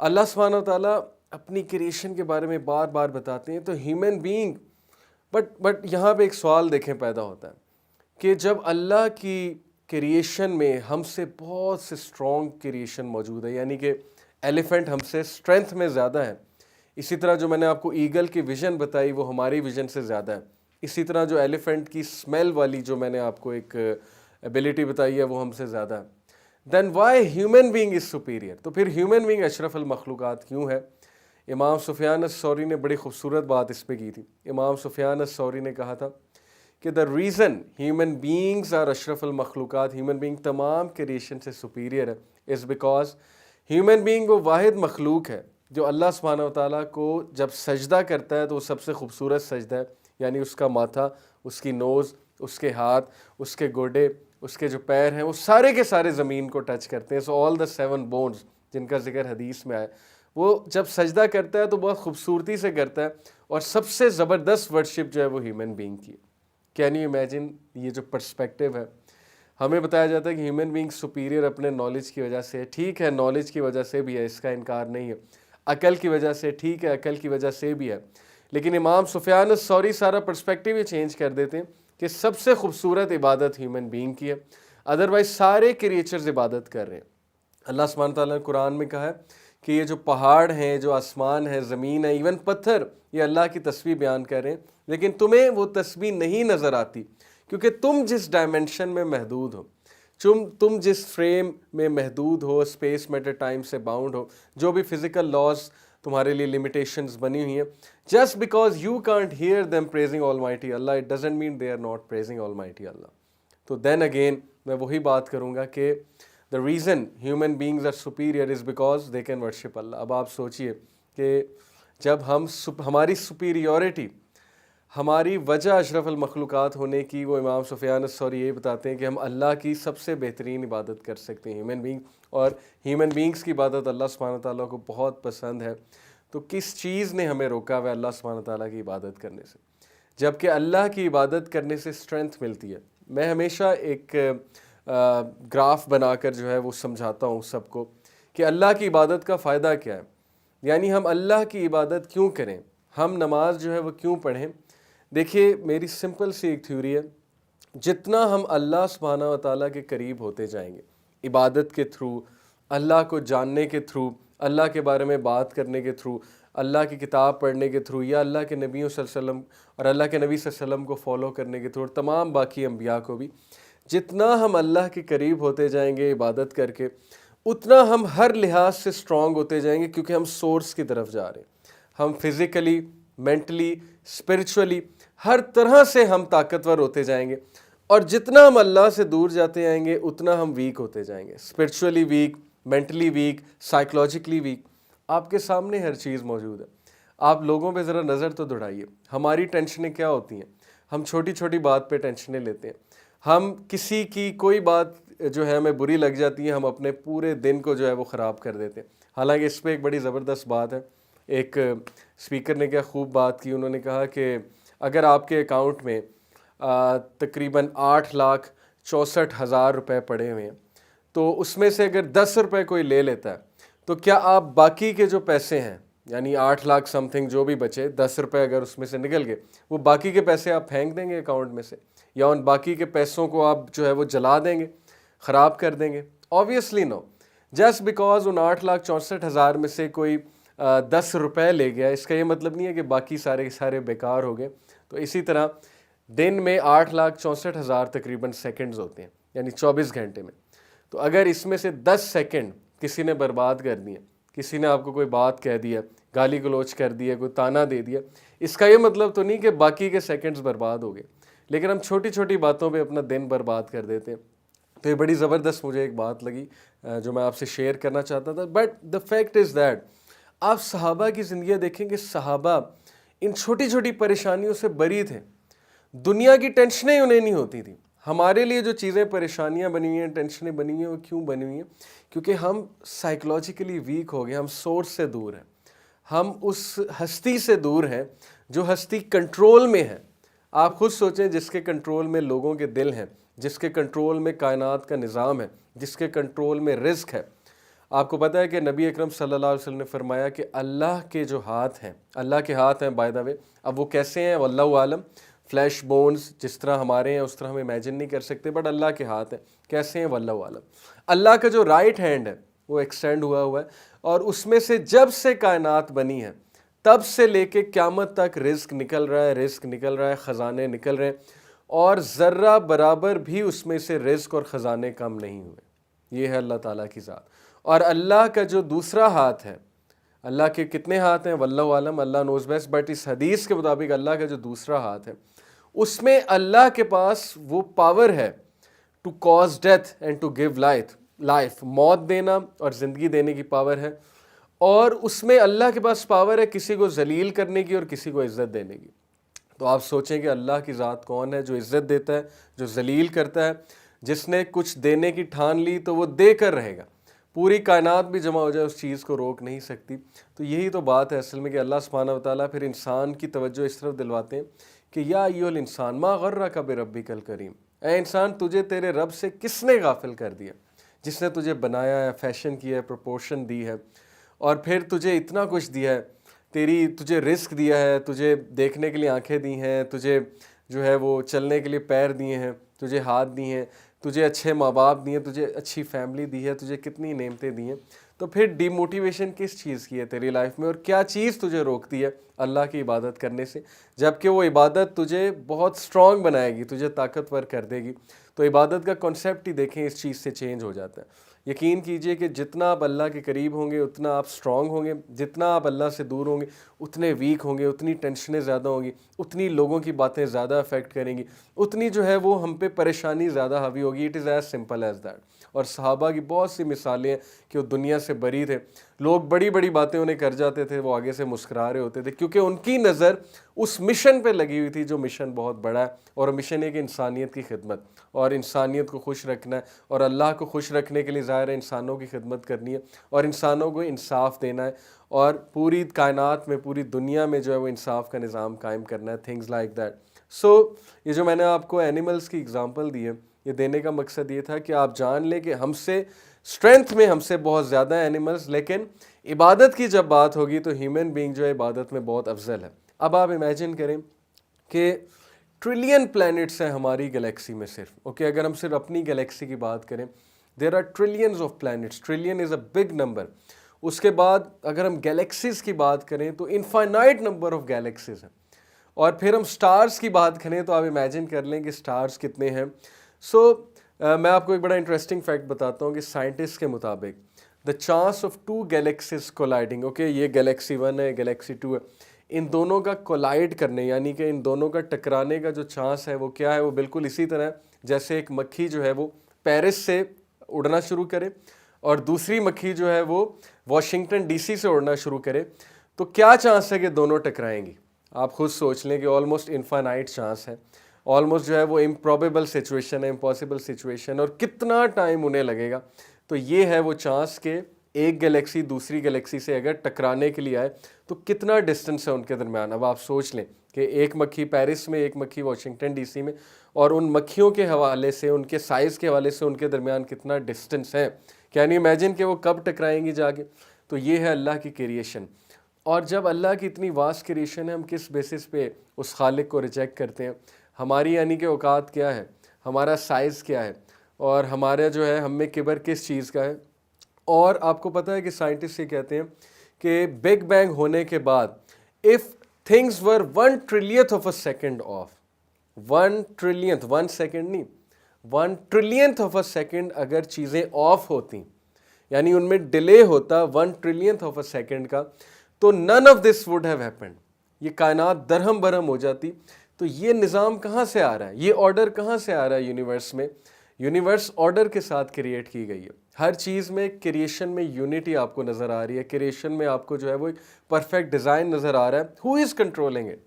اللہ سبحانہ و تعالیٰ اپنی کریشن کے بارے میں بار بار بتاتے ہیں. تو ہیومن بینگ بٹ یہاں پہ ایک سوال دیکھیں پیدا ہوتا ہے کہ جب اللہ کی کریشن میں ہم سے بہت سے اسٹرانگ کریشن موجود ہے، یعنی کہ ایلیفنٹ ہم سے اسٹرینتھ میں زیادہ ہے، اسی طرح جو میں نے آپ کو ایگل کی ویژن بتائی وہ ہماری ویژن سے زیادہ ہے، اسی طرح جو ایلیفنٹ کی اسمیل والی جو میں نے آپ کو ایک ایبیلٹی بتائی ہے وہ ہم سے زیادہ ہے، then why human being is superior. تو پھر ہیومن بینگ اشرف المخلوقات کیوں ہے؟ امام سفیان الثوری نے بڑی خوبصورت بات اس پہ کی تھی. امام سفیان الثوری نے کہا تھا کہ the reason human beings are اشرف المخلوقات، ہیومن بینگ تمام کریشن سے سپیریئر ہے، از بیکاز ہیومن بینگ وہ واحد مخلوق ہے جو اللہ سبحانہ و تعالیٰ کو جب سجدہ کرتا ہے تو وہ سب سے خوبصورت سجدہ ہے، یعنی اس کا ماتھا، اس کی نوز، اس کے ہاتھ، اس کے گوڈے، اس کے جو پیر ہیں وہ سارے کے سارے زمین کو ٹچ کرتے ہیں. سو آل دا 7 بونز جن کا ذکر حدیث میں آئے، وہ جب سجدہ کرتا ہے تو بہت خوبصورتی سے کرتا ہے، اور سب سے زبردست ورشپ جو ہے وہ ہیومن بینگ کی ہے. کین یو امیجن یہ جو پرسپیکٹیو ہے؟ ہمیں بتایا جاتا ہے کہ ہیومن بینگ سپیریئر اپنے نالج کی وجہ سے، ٹھیک ہے نالج کی وجہ سے بھی ہے، اس کا انکار نہیں ہے، عقل کی وجہ سے، ٹھیک ہے عقل کی وجہ سے بھی ہے، لیکن امام سفیان الثوری سارا پرسپیکٹیو ہی چینج کر دیتے ہیں کہ سب سے خوبصورت عبادت ہیومن بینگ کی ہے، ادروائز سارے کریچرز عبادت کر رہے ہیں. اللہ سبحانہ تعالیٰ نے قرآن میں کہا ہے کہ یہ جو پہاڑ ہیں، جو آسمان ہے، زمین ہے، ایون پتھر، یہ اللہ کی تسبیح بیان کر رہے ہیں، لیکن تمہیں وہ تسبیح نہیں نظر آتی کیونکہ تم جس ڈائمنشن میں محدود ہو، تم جس فریم میں محدود ہو، اسپیس میٹر ٹائم سے باؤنڈ ہو، جو بھی فزیکل لاز تمہارے لیے لمیٹیشنز بنی ہوئی ہیں، just because you can't hear them praising almighty Allah, it doesn't mean they are not praising almighty Allah. تو دین اگین میں وہی بات کروں گا کہ the reason human beings are superior is because they can worship اللہ. اب آپ سوچئے کہ جب ہماری سپیریورٹی، ہماری وجہ اشرف المخلوقات ہونے کی، وہ امام سفیان الثوری یہ بتاتے ہیں کہ ہم اللہ کی سب سے بہترین عبادت کر سکتے ہیں ہیومن بینگ، اور ہیومن بینگز کی عبادت اللہ سبحانہ تعالیٰ کو بہت پسند ہے. تو کس چیز نے ہمیں روکا ہوا ہے اللہ سبحانہ تعالیٰ کی عبادت کرنے سے؟ جبکہ اللہ کی عبادت کرنے سے اسٹرینتھ ملتی ہے. میں ہمیشہ ایک گراف بنا کر جو ہے وہ سمجھاتا ہوں سب کو کہ اللہ کی عبادت کا فائدہ کیا ہے، یعنی ہم اللہ کی عبادت کیوں کریں، ہم نماز جو ہے وہ کیوں پڑھیں. دیکھیے میری سمپل سی ایک تھیوری ہے، جتنا ہم اللہ سبحانہ و تعالیٰ کے قریب ہوتے جائیں گے عبادت کے تھرو، اللہ کو جاننے کے تھرو، اللہ کے بارے میں بات کرنے کے تھرو، اللہ کی کتاب پڑھنے کے تھرو، یا اللہ کے نبیوں صلی اللہ علیہ وسلم اور اللہ کے نبی صلی اللہ علیہ وسلم کو فالو کرنے کے تھرو، تمام باقی انبیاء کو بھی، جتنا ہم اللہ کے قریب ہوتے جائیں گے عبادت کر کے، اتنا ہم ہر لحاظ سے اسٹرانگ ہوتے جائیں گے، کیونکہ ہم سورس کی طرف جا رہے ہیں. ہم فزیکلی، مینٹلی، اسپرچولی، ہر طرح سے ہم طاقتور ہوتے جائیں گے، اور جتنا ہم اللہ سے دور جاتے جائیں گے اتنا ہم ویک ہوتے جائیں گے، spiritually weak, mentally weak, psychologically weak. آپ کے سامنے ہر چیز موجود ہے. آپ لوگوں پہ ذرا نظر تو دوڑائیے، ہماری ٹینشنیں کیا ہوتی ہیں؟ ہم چھوٹی چھوٹی بات پہ ٹینشنیں لیتے ہیں. ہم کسی کی کوئی بات جو ہے ہمیں بری لگ جاتی ہے، ہم اپنے پورے دن کو جو ہے وہ خراب کر دیتے ہیں. حالانکہ اس پہ ایک بڑی زبردست بات ہے، ایک اسپیکر نے کیا خوب بات کی، انہوں نے کہا کہ اگر آپ کے اکاؤنٹ میں تقریباً 8,64,000 روپے پڑے ہوئے ہیں، تو اس میں سے اگر 10 روپے کوئی لے لیتا ہے تو کیا آپ باقی کے جو پیسے ہیں، یعنی 8 لاکھ سم تھنگ جو بھی بچے، 10 روپے اگر اس میں سے نکل گئے، وہ باقی کے پیسے آپ پھینک دیں گے اکاؤنٹ میں سے، یا ان باقی کے پیسوں کو آپ جو ہے وہ جلا دیں گے، خراب کر دیں گے؟ Obviously no. Just because in 8,64,000 میں سے کوئی 10 روپے لے گیا، اس کا یہ مطلب نہیں ہے کہ باقی سارے کے سارے بیکار ہو گئے. تو اسی طرح دن میں 8,64,000 تقریباً سیکنڈز ہوتے ہیں، یعنی 24 گھنٹے میں. تو اگر اس میں سے 10 سیکنڈ کسی نے برباد کر دیے، کسی نے آپ کو کوئی بات کہہ دیا، گالی گلوچ کر دیا، کوئی تانا دے دیا، اس کا یہ مطلب تو نہیں کہ باقی کے سیکنڈز برباد ہو گئے، لیکن ہم چھوٹی چھوٹی باتوں پہ اپنا دن برباد کر دیتے ہیں. تو یہ بڑی زبردست مجھے ایک بات لگی جو میں آپ سے شیئر کرنا چاہتا تھا. But the fact is that آپ صحابہ کی زندگیاں دیکھیں کہ صحابہ ان چھوٹی چھوٹی پریشانیوں سے بری تھے، دنیا کی ٹینشنیں انہیں نہیں ہوتی تھیں. ہمارے لیے جو چیزیں پریشانیاں بنی ہوئی ہیں، ٹینشنیں بنی ہوئی ہیں، وہ کیوں بنی ہوئی ہیں؟ کیونکہ ہم سائیکلوجیکلی ویک ہو گئے، ہم سورس سے دور ہیں، ہم اس ہستی سے دور ہیں جو ہستی کنٹرول میں ہے. آپ خود سوچیں، جس کے کنٹرول میں لوگوں کے دل ہیں، جس کے کنٹرول میں کائنات کا نظام ہے، جس کے کنٹرول میں رزق ہے، آپ کو پتہ ہے کہ نبی اکرم صلی اللہ علیہ وسلم نے فرمایا کہ اللہ کے جو ہاتھ ہیں، اللہ کے ہاتھ ہیں بائی دا وے، اب وہ کیسے ہیں واللہ عالم، فلیش بونز جس طرح ہمارے ہیں اس طرح ہم امیجن نہیں کر سکتے، بٹ اللہ کے ہاتھ ہیں، کیسے ہیں واللہ عالم۔ اللہ کا جو رائٹ ہینڈ ہے وہ ایکسٹینڈ ہوا ہے، اور اس میں سے جب سے کائنات بنی ہے تب سے لے کے قیامت تک رزق نکل رہا ہے، رزق نکل رہا ہے، خزانے نکل رہے ہیں، اور ذرہ برابر بھی اس میں سے رزق اور خزانے کم نہیں ہوئے۔ یہ ہے اللہ تعالیٰ کی ذات۔ اور اللہ کا جو دوسرا ہاتھ ہے، اللہ کے کتنے ہاتھ ہیں واللہ عالم، اللہ نوز بیسٹ، بٹ اس حدیث کے مطابق اللہ کا جو دوسرا ہاتھ ہے اس میں اللہ کے پاس وہ پاور ہے to cause death and to give life, موت دینا اور زندگی دینے کی پاور ہے، اور اس میں اللہ کے پاس پاور ہے کسی کو ذلیل کرنے کی اور کسی کو عزت دینے کی۔ تو آپ سوچیں کہ اللہ کی ذات کون ہے جو عزت دیتا ہے، جو ذلیل کرتا ہے، جس نے کچھ دینے کی ٹھان لی تو وہ دے کر رہے گا، پوری کائنات بھی جمع ہو جائے اس چیز کو روک نہیں سکتی۔ تو یہی تو بات ہے اصل میں کہ اللہ سبحانہ وتعالیٰ پھر انسان کی توجہ اس طرف دلواتے ہیں کہ یا ایھا الانسان ما غرک بربک الکریم، اے انسان تجھے تیرے رب سے کس نے غافل کر دیا، جس نے تجھے بنایا ہے، فیشن کیا ہے، پروپورشن دی ہے، اور پھر تجھے اتنا کچھ دیا ہے، تجھے رزق دیا ہے، تجھے دیکھنے کے لیے آنکھیں دی ہیں، تجھے جو ہے وہ چلنے کے لیے پیر دیے ہیں، تجھے ہاتھ دیے ہیں، تجھے اچھے ماں باپ دیے ہیں، تجھے اچھی فیملی دی ہے، تجھے کتنی نعمتیں دی ہیں۔ تو پھر ڈی موٹیویشن کس چیز کی ہے تیری لائف میں، اور کیا چیز تجھے روکتی ہے اللہ کی عبادت کرنے سے، جبکہ وہ عبادت تجھے بہت سٹرونگ بنائے گی، تجھے طاقتور کر دے گی۔ تو عبادت کا کنسیپٹ ہی دیکھیں اس چیز سے چینج ہو جاتا ہے۔ یقین کیجئے کہ جتنا آپ اللہ کے قریب ہوں گے اتنا آپ سٹرونگ ہوں گے، جتنا آپ اللہ سے دور ہوں گے اتنے ویک ہوں گے، اتنی ٹینشنیں زیادہ ہوں گی، اتنی لوگوں کی باتیں زیادہ افیکٹ کریں گی، اتنی جو ہے وہ ہم پہ پریشانی زیادہ حاوی ہوگی۔ It is as simple as that. اور صحابہ کی بہت سی مثالیں ہیں کہ وہ دنیا سے بری تھے، لوگ بڑی بڑی باتیں انہیں کر جاتے تھے، وہ آگے سے مسکرا رہے ہوتے تھے، کیونکہ ان کی نظر اس مشن پہ لگی ہوئی تھی جو مشن بہت بڑا ہے، اور مشن ہے کہ انسانیت کی خدمت، اور انسانیت کو خوش رکھنا ہے، اور اللہ کو خوش رکھنے کے لیے ظاہر ہے انسانوں کی خدمت کرنی ہے، اور انسانوں کو انصاف دینا ہے، اور پوری کائنات میں، پوری دنیا میں جو ہے وہ انصاف کا نظام قائم کرنا ہے، تھنگز لائک دیٹ۔ سو یہ جو میں نے آپ کو اینیملز کی اگزامپل دی ہے، یہ دینے کا مقصد یہ تھا کہ آپ جان لیں کہ ہم سے اسٹرینتھ میں ہم سے بہت زیادہ اینیملز، لیکن عبادت کی جب بات ہوگی تو ہیومن بینگ جو ہے عبادت میں بہت افضل ہے۔ اب آپ امیجن کریں کہ ٹریلین پلانٹس ہیں ہماری گلیکسی میں صرف، اوکے، اگر ہم صرف اپنی گلیکسی کی بات کریں، there are trillions of planets, trillion is a big number. اس کے بعد اگر ہم گلیکسیز کی بات کریں تو انفائنائٹ نمبر آف گلیکسیز ہیں، اور پھر ہم سٹارز کی بات کریں تو آپ امیجن کر لیں کہ سٹارز کتنے ہیں۔ سو میں آپ کو ایک بڑا انٹرسٹنگ فیکٹ بتاتا ہوں کہ سائنٹسٹ کے مطابق the chance of two galaxies colliding, okay, یہ گلیکسی 1 ہے، گلیکسی 2 ہے، ان دونوں کا کولائڈ کرنے یعنی کہ ان دونوں کا ٹکرانے کا جو چانس ہے وہ کیا ہے، وہ بالکل اسی طرح ہے جیسے ایک مکھی جو ہے وہ پیرس سے اڑنا شروع کرے اور دوسری مکھی جو ہے وہ واشنگٹن ڈی سی سے اڑنا شروع کرے، تو کیا چانس ہے کہ دونوں ٹکرائیں گی؟ آپ خود سوچ لیں کہ آلموسٹ انفائنائٹ چانس ہے، آلموسٹ جو ہے وہ امپروبیبل سچویشن ہے، امپاسبل سچویشن، اور کتنا ٹائم انہیں لگے گا۔ تو یہ ہے وہ چانس کہ ایک گلیکسی دوسری گلیکسی سے اگر ٹکرانے کے لیے آئے تو کتنا ڈسٹنس ہے ان کے درمیان۔ اب آپ سوچ لیں کہ ایک مکھی پیرس میں، ایک مکھی واشنگٹن ڈی سی میں، اور ان مکھیوں کے حوالے سے، ان کے سائز کے حوالے سے ان کے درمیان کتنا ڈسٹنس ہے، کین یو امیجن کہ وہ کب ٹکرائیں گی جا کے؟ تو یہ ہے اللہ کی کریشن۔ اور جب اللہ کی اتنی واسٹ کریشن ہے، ہم کس بیسس پہ اس خالق کو ریجیکٹ کرتے ہیں؟ ہماری یعنی کہ اوقات کیا ہے، ہمارا سائز کیا ہے، اور ہمارا جو ہے ہم میں کبر کس چیز کا ہے؟ اور آپ کو پتہ ہے کہ سائنٹسٹ یہ کہتے ہیں کہ بگ بینگ ہونے کے بعد if things were 1 trillionth of a second of, 1 trillionth, 1 second نہیں، 1 ٹریلینتھ آف اے سیکنڈ اگر چیزیں آف ہوتی، یعنی ان میں ڈیلے ہوتا 1 ٹریلینتھ آف اے سیکنڈ کا، تو none of this would have happened، یہ کائنات درہم برہم ہو جاتی۔ تو یہ نظام کہاں سے آ رہا ہے، یہ آرڈر کہاں سے آ رہا ہے یونیورس میں؟ یونیورس آرڈر کے ساتھ کریٹ کی گئی ہے، ہر چیز میں کریشن میں یونٹی آپ کو نظر آ رہی ہے، کریشن میں آپ کو جو ہے وہ ایک پرفیکٹ ڈیزائن نظر آ رہا ہے۔ ہو از کنٹرولنگ اٹ؟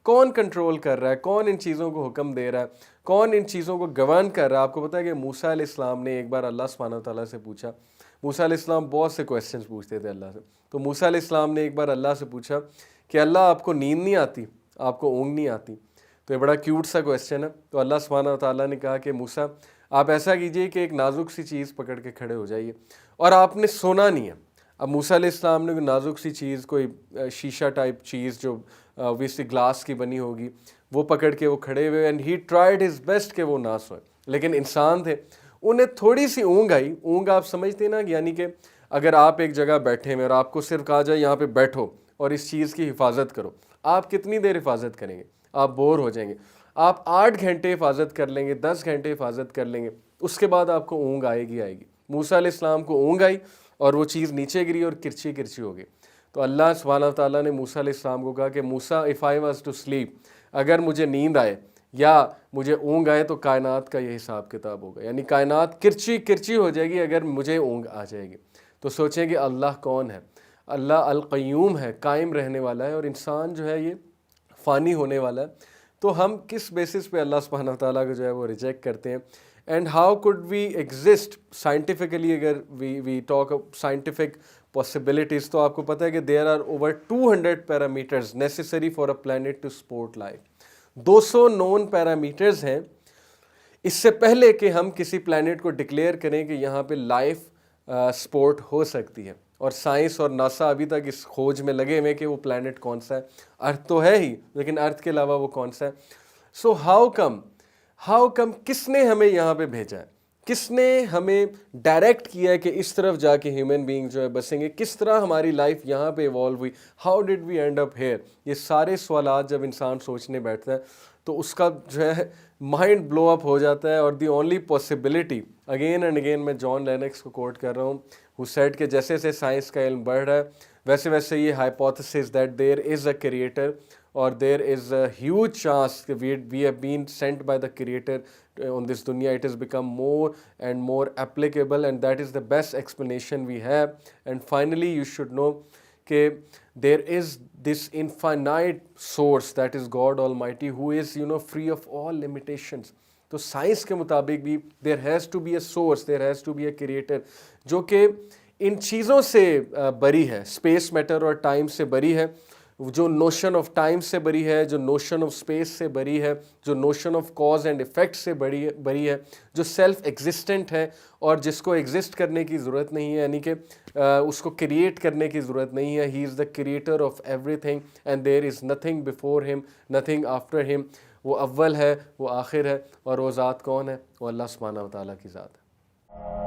کون کنٹرول کر رہا ہے، کون ان چیزوں کو حکم دے رہا ہے، کون ان چیزوں کو گورن کر رہا ہے؟ آپ کو پتہ ہے کہ موسیٰ علیہ السلام نے ایک بار اللہ سبحانہ وتعالیٰ سے پوچھا، موسیٰ علیہ السلام بہت سے کویسچنز پوچھتے تھے اللہ سے، تو موسیٰ علیہ السلام نے ایک بار اللہ سے پوچھا کہ اللہ آپ کو نیند نہیں آتی، آپ کو اونگ نہیں آتی؟ تو یہ بڑا کیوٹ سا کویسچن ہے۔ تو اللہ سبحانہ وتعالیٰ نے کہا کہ موسیٰ آپ ایسا کیجئے کہ ایک نازک سی چیز پکڑ کے کھڑے ہو جائیے، اور آپ نے سونا نہیں ہے. اب موسیٰ علیہ السلام نے کوئی نازک سی چیز, کوئی شیشہ ٹائپ چیز جو obviously گلاس کی بنی ہوگی, وہ پکڑ کے وہ کھڑے ہوئے, and he tried his best کہ وہ نہ سوئے. لیکن انسان تھے, انہیں تھوڑی سی اونگ آئی. اونگ آپ سمجھتے ہیں نا, یعنی کہ اگر آپ ایک جگہ بیٹھے ہوئے اور آپ کو صرف کہا جائے یہاں پہ بیٹھو اور اس چیز کی حفاظت کرو, آپ کتنی دیر حفاظت کریں گے؟ آپ بور ہو جائیں گے. آپ 8 گھنٹے حفاظت کر لیں گے, 10 گھنٹے حفاظت کر لیں گے, اس کے بعد آپ کو اونگ آئے گی. موسیٰ علیہ السلام کو اونگ آئی اور وہ چیز نیچے گری اور کرچی کرچی ہو گئی. تو اللہ سبحانہ و تعالیٰ نے موسیٰ علیہ السلام کو کہا کہ موسیٰ if I was to sleep, اگر مجھے نیند آئے یا مجھے اونگ آئے تو کائنات کا یہ حساب کتاب ہوگا, یعنی کائنات کرچی کرچی ہو جائے گی اگر مجھے اونگ آ جائے گی. تو سوچیں کہ اللہ کون ہے؟ اللہ القیوم ہے, قائم رہنے والا ہے, اور انسان جو ہے یہ فانی ہونے والا ہے. تو ہم کس بیسس پہ اللہ سبحانہ تعالیٰ کو جو ہے وہ ریجیکٹ کرتے ہیں؟ And how could we exist scientifically? اگر وی ٹاک سائنٹیفک پاسبلٹیز, تو آپ کو پتہ ہے کہ there are over 200 parameters necessary for a plant to support life. 200 known parameters ہیں اس سے پہلے کہ ہم کسی پلانٹ کو ڈکلیئر کریں کہ یہاں پہ لائف سپورٹ ہو سکتی ہے. اور سائنس اور ناسا ابھی تک اس کھوج میں لگے ہوئے کہ وہ پلانٹ کون سا ہے. ارتھ تو ہے ہی, لیکن ارتھ کے علاوہ وہ کون سا ہے؟ سو ہاؤ کم کس نے ہمیں یہاں پہ بھیجا ہے؟ کس نے ہمیں ڈائریکٹ کیا ہے کہ اس طرف جا کے ہیومن بینگ جو ہے بسیں گے؟ کس طرح ہماری لائف یہاں پہ ایوالو ہوئی؟ How did we end up here? یہ سارے سوالات جب انسان سوچنے بیٹھتا ہے تو اس کا جو ہے مائنڈ بلو اپ ہو جاتا ہے. اور the only possibility, again and again میں جان لینکس کو کوٹ کر رہا ہوں, who said کہ جیسے جیسے سائنس کا علم بڑھ رہا ہے ویسے ویسے یہ hypothesis that there is a creator or there is a huge chance that we have been sent by the creator on this dunya, it has become more and more applicable, and that is the best explanation we have. And finally you should know کہ there is this infinite source that is God Almighty, who is free of all limitations. تو science کے مطابق بھی there has to be a source, there has to be a creator جو کہ ان چیزوں سے بری ہے, اسپیس میٹر اور ٹائم سے بری ہے, جو نوشن آف ٹائم سے بری ہے, جو نوشن آف اسپیس سے بری ہے, جو notion of cause and effect سے بری ہے, جو سیلف ایگزسٹنٹ ہے اور جس کو ایگزسٹ کرنے کی ضرورت نہیں ہے, یعنی کہ اس کو کریٹ کرنے کی ضرورت نہیں ہے. He is the creator of everything and there is nothing before him, nothing after him. وہ اول ہے, وہ آخر ہے, اور وہ ذات کون ہے؟ وہ اللہ سبحانہ و تعالیٰ کی ذات ہے.